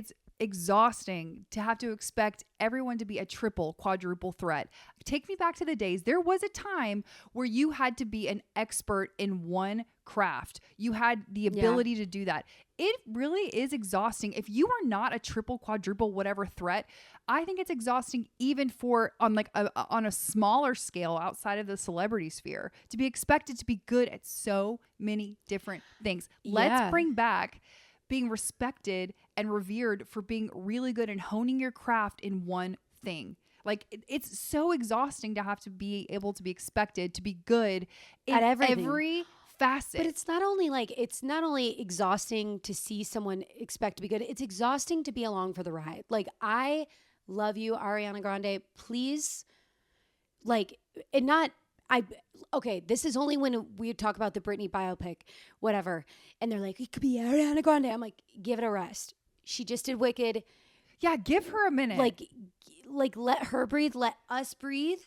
[SPEAKER 2] exhausting to have to expect everyone to be a triple, quadruple threat. Take me back to the days. There was a time where you had to be an expert in one craft. You had the ability to do that. It really is exhausting. If you are not a triple, quadruple, whatever threat, I think it's exhausting even for on like on a smaller scale outside of the celebrity sphere to be expected to be good at so many different things. Let's bring back being respected and revered for being really good and honing your craft in one thing. Like it's so exhausting to have to be able to be expected to be good
[SPEAKER 1] at everything.
[SPEAKER 2] Every facet.
[SPEAKER 1] But it's not only exhausting to see someone expect to be good. It's exhausting to be along for the ride. Like I love you, Ariana Grande. Please, like, and not. Okay, this is only when we talk about the Britney biopic, whatever. And they're like, it could be Ariana Grande. I'm like, give it a rest. She just did Wicked.
[SPEAKER 2] Yeah, give her a minute.
[SPEAKER 1] Like let her breathe. Let us breathe.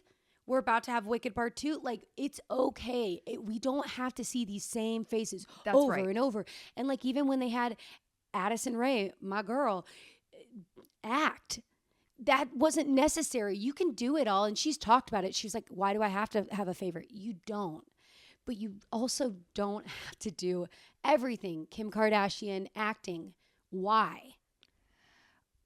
[SPEAKER 1] We're about to have Wicked Part 2. Like, it's okay. We don't have to see these same faces over and over. And like, even when they had Addison Rae, my girl, act, that wasn't necessary. You can do it all. And she's talked about it. She's like, why do I have to have a favorite? You don't. But you also don't have to do everything. Kim Kardashian acting. Why?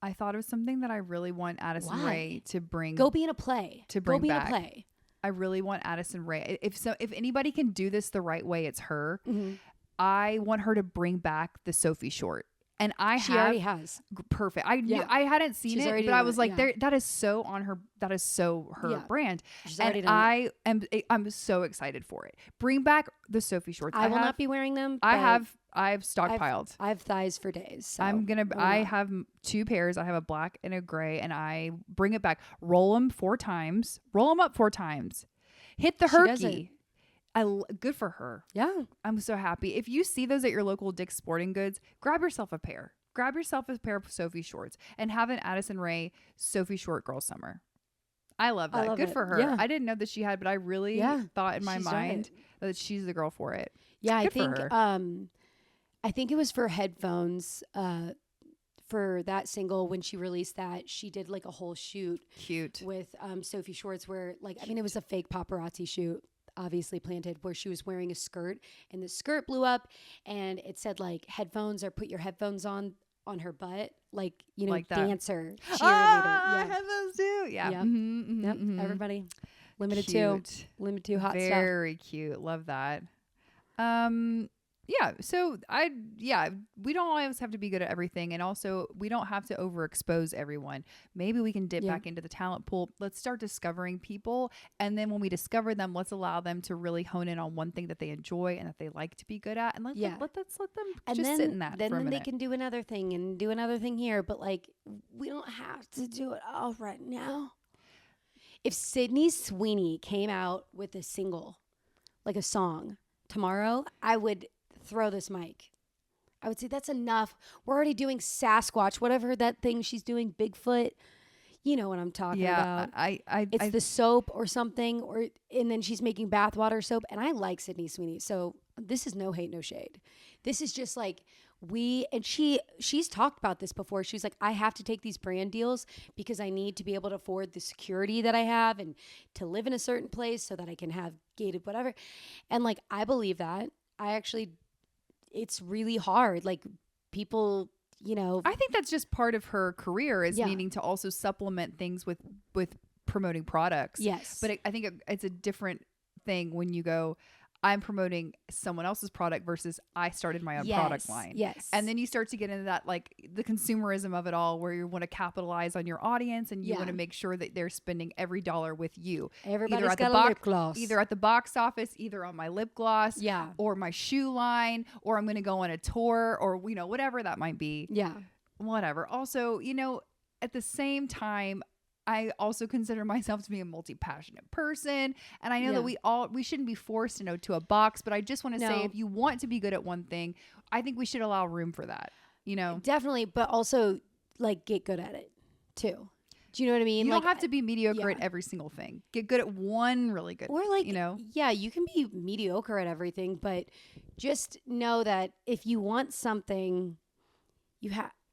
[SPEAKER 2] I thought of something that I really want Addison Rae to bring.
[SPEAKER 1] Go be in a play.
[SPEAKER 2] Go be in a play. I really want Addison Rae. If anybody can do this the right way, it's her. Mm-hmm. I want her to bring back the Soffe short. And
[SPEAKER 1] she already has.
[SPEAKER 2] Perfect. I hadn't seen it, but I was like, that is so on her. That is so her brand. And I'm so excited for it. Bring back the Soffe shorts.
[SPEAKER 1] I will not be wearing them.
[SPEAKER 2] I've stockpiled.
[SPEAKER 1] I have thighs for days. So
[SPEAKER 2] I have 2 pairs. I have a black and a gray, and I bring it back. Roll them 4 times. Roll them up 4 times. Hit the herky. Good for her.
[SPEAKER 1] Yeah.
[SPEAKER 2] I'm so happy. If you see those at your local Dick's Sporting Goods, grab yourself a pair. Grab yourself a pair of Soffe shorts and have an Addison Rae Soffe short girl summer. I love that. Good for her. Yeah. I didn't know that she had, but I really thought in my mind that she's the girl for it.
[SPEAKER 1] Yeah, I think it was for headphones. For that single, when she released that, she did like a whole shoot.
[SPEAKER 2] Cute.
[SPEAKER 1] With Soffe shorts where it was a fake paparazzi shoot, obviously planted, where she was wearing a skirt and the skirt blew up and it said like headphones or put your headphones on her butt, like dancer cheerleader.
[SPEAKER 2] Headphones too. Yeah.
[SPEAKER 1] Mm-hmm, yep. Mm-hmm. Everybody. Limited 2 hot stuff.
[SPEAKER 2] Very cute. Love that. Yeah. So we don't always have to be good at everything. And also we don't have to overexpose everyone. Maybe we can dip back into the talent pool. Let's start discovering people. And then when we discover them, let's allow them to really hone in on one thing that they enjoy and that they like to be good at. And let's let them
[SPEAKER 1] and
[SPEAKER 2] just sit in that for a minute.
[SPEAKER 1] Then they can do another thing and do another thing here. But like, we don't have to do it all right now. If Sydney Sweeney came out with a single, like a song tomorrow, I would throw this mic. I would say that's enough. We're already doing Sasquatch, whatever that thing she's doing, Bigfoot. You know what I'm talking about. It's the soap or something, and then she's making bathwater soap. And I like Sydney Sweeney, so this is no hate, no shade. This is just like she's talked about this before. She's like, I have to take these brand deals because I need to be able to afford the security that I have and to live in a certain place so that I can have gated whatever. And like, I believe that. It's really hard. Like people,
[SPEAKER 2] I think that's just part of her career is needing to also supplement things with promoting products.
[SPEAKER 1] Yes.
[SPEAKER 2] But I think it's a different thing when you go, I'm promoting someone else's product versus I started my own product line.
[SPEAKER 1] Yes.
[SPEAKER 2] And then you start to get into that, like the consumerism of it all, where you want to capitalize on your audience and you want to make sure that they're spending every dollar with you.
[SPEAKER 1] Everybody's got a lip gloss.
[SPEAKER 2] Either at the box office, either on my lip gloss, or my shoe line, or I'm going to go on a tour, or whatever that might be.
[SPEAKER 1] Yeah.
[SPEAKER 2] Whatever. Also, at the same time, I also consider myself to be a multi-passionate person. And I know that we shouldn't be forced into a box, but I just want to say, if you want to be good at one thing, I think we should allow room for that,
[SPEAKER 1] Definitely. But also like get good at it too. Do you know what I mean?
[SPEAKER 2] You don't have to be mediocre at every single thing. Get good at one really good,
[SPEAKER 1] or like, you can be mediocre at everything, but just know that if you want something,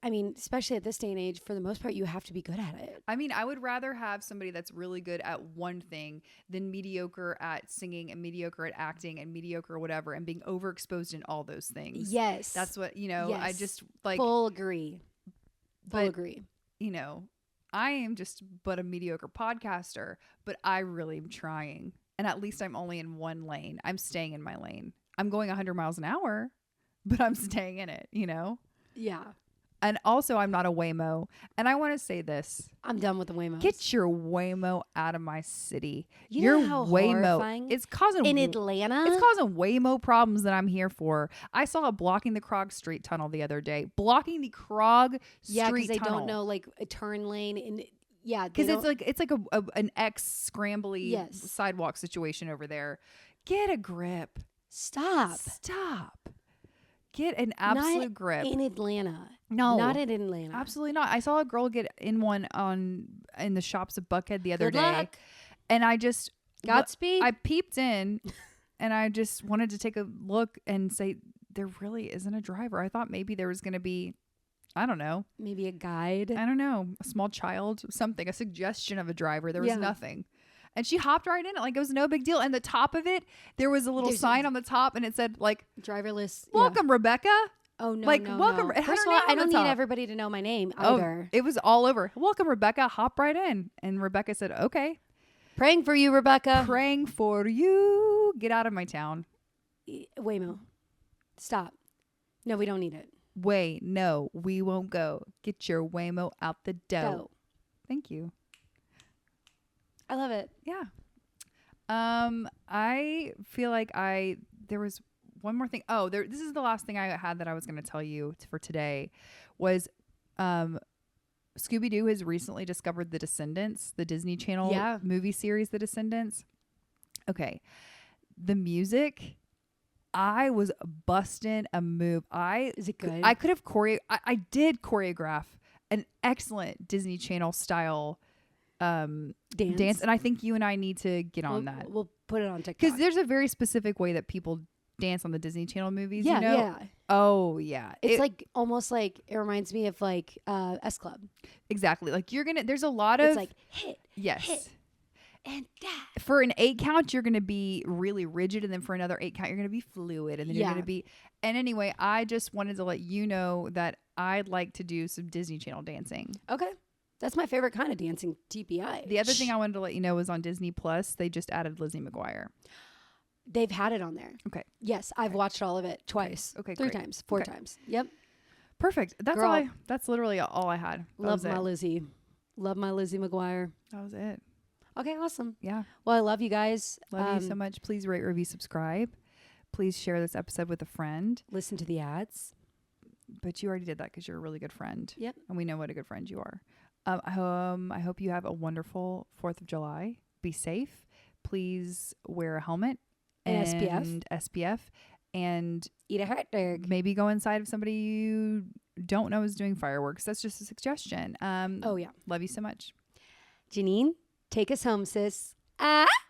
[SPEAKER 1] I mean, especially at this day and age, for the most part, you have to be good at it.
[SPEAKER 2] I mean, I would rather have somebody that's really good at one thing than mediocre at singing and mediocre at acting and mediocre whatever and being overexposed in all those things.
[SPEAKER 1] Yes.
[SPEAKER 2] That's what, you know, I just like.
[SPEAKER 1] Full agree. Full agree.
[SPEAKER 2] You know, I am just but a mediocre podcaster, but I really am trying. And at least I'm only in one lane. I'm staying in my lane. I'm going 100 miles an hour, but I'm staying in it, you know?
[SPEAKER 1] Yeah.
[SPEAKER 2] And also, I'm not a Waymo. And I want to say this.
[SPEAKER 1] I'm done with the Waymo.
[SPEAKER 2] Get your Waymo out of my city.
[SPEAKER 1] You know how horrifying?
[SPEAKER 2] It's causing
[SPEAKER 1] in Atlanta.
[SPEAKER 2] It's causing Waymo problems that I'm here for. I saw it blocking the Krog Street tunnel the other day. Blocking the Krog
[SPEAKER 1] Yeah,
[SPEAKER 2] Street
[SPEAKER 1] because they
[SPEAKER 2] tunnel.
[SPEAKER 1] don't know like a turn lane and yeah,
[SPEAKER 2] because it's like an X scrambly
[SPEAKER 1] Yes.
[SPEAKER 2] sidewalk situation over there. Get a grip.
[SPEAKER 1] Stop.
[SPEAKER 2] Get an absolute
[SPEAKER 1] Not
[SPEAKER 2] grip.
[SPEAKER 1] in Atlanta.
[SPEAKER 2] No,
[SPEAKER 1] Not in Atlanta.
[SPEAKER 2] absolutely not. I saw a girl get in one in the shops of Buckhead the other
[SPEAKER 1] Good
[SPEAKER 2] day,
[SPEAKER 1] luck.
[SPEAKER 2] and I just
[SPEAKER 1] Godspeed.
[SPEAKER 2] I peeped in, and I just wanted to take a look and say there really isn't a driver. I thought maybe there was going to be, I don't know,
[SPEAKER 1] Maybe a guide.
[SPEAKER 2] I don't know, a small child, something, a suggestion of a driver. There was
[SPEAKER 1] Yeah.
[SPEAKER 2] nothing. And she hopped right in it like it was no big deal. And the top of it, there was a little sign on the top, and it said like,
[SPEAKER 1] Driverless.
[SPEAKER 2] "Welcome, Rebecca."
[SPEAKER 1] Oh no,
[SPEAKER 2] Like,
[SPEAKER 1] no,
[SPEAKER 2] welcome.
[SPEAKER 1] no.
[SPEAKER 2] It had
[SPEAKER 1] First
[SPEAKER 2] her
[SPEAKER 1] of all,
[SPEAKER 2] name
[SPEAKER 1] I
[SPEAKER 2] on the
[SPEAKER 1] don't
[SPEAKER 2] top.
[SPEAKER 1] need everybody to know my name
[SPEAKER 2] Oh,
[SPEAKER 1] either.
[SPEAKER 2] it was all over. "Welcome, Rebecca. Hop right in." And Rebecca said, "Okay."
[SPEAKER 1] Praying for you, Rebecca.
[SPEAKER 2] Praying for you. Get out of my town.
[SPEAKER 1] Waymo. Stop. No, we don't need it.
[SPEAKER 2] Wait, no, we won't go. Get your Waymo out the dough.
[SPEAKER 1] Go.
[SPEAKER 2] Thank you.
[SPEAKER 1] I love it.
[SPEAKER 2] Yeah. I feel like there was one more thing. Oh, this is the last thing I had that I was going to tell you for today was, Scooby-Doo has recently discovered The Descendants, the Disney Channel movie series, The Descendants. Okay. The music, I was busting a move.
[SPEAKER 1] Is it good?
[SPEAKER 2] I could have I did choreograph an excellent Disney Channel style dance, and I think you and I need to get on that.
[SPEAKER 1] We'll put it on TikTok
[SPEAKER 2] because there's a very specific way that people dance on the Disney Channel movies.
[SPEAKER 1] Yeah,
[SPEAKER 2] you know?
[SPEAKER 1] yeah.
[SPEAKER 2] Oh yeah,
[SPEAKER 1] It's like almost like it reminds me of like S Club.
[SPEAKER 2] Exactly. Like there's a lot of
[SPEAKER 1] It's like hit, and that.
[SPEAKER 2] For an 8 count, you're gonna be really rigid, and then for another 8 count, you're gonna be fluid, and then you're gonna be. And anyway, I just wanted to let you know that I'd like to do some Disney Channel dancing.
[SPEAKER 1] Okay. That's my favorite kind of dancing, TPI.
[SPEAKER 2] The other thing I wanted to let you know was on Disney Plus, they just added Lizzie McGuire.
[SPEAKER 1] They've had it on there.
[SPEAKER 2] Okay.
[SPEAKER 1] Yes, I've watched all of it twice.
[SPEAKER 2] Okay,
[SPEAKER 1] 3
[SPEAKER 2] great.
[SPEAKER 1] times, 4 times. Yep.
[SPEAKER 2] Perfect. That's
[SPEAKER 1] Girl.
[SPEAKER 2] that's literally all I had.
[SPEAKER 1] Love my Lizzie. Love my Lizzie McGuire.
[SPEAKER 2] That was it.
[SPEAKER 1] Okay, awesome.
[SPEAKER 2] Yeah.
[SPEAKER 1] Well, I love you guys.
[SPEAKER 2] Love you so much. Please rate, review, subscribe. Please share this episode with a friend.
[SPEAKER 1] Listen to the ads.
[SPEAKER 2] But you already did that because you're a really good friend.
[SPEAKER 1] Yep.
[SPEAKER 2] And we know what a good friend you are. I hope you have a wonderful 4th of July. Be safe. Please wear a helmet and SPF. And
[SPEAKER 1] eat a hot dog.
[SPEAKER 2] Maybe go inside of somebody you don't know is doing fireworks. That's just a suggestion.
[SPEAKER 1] Oh, yeah.
[SPEAKER 2] Love you so much.
[SPEAKER 1] Janine, take us home, sis.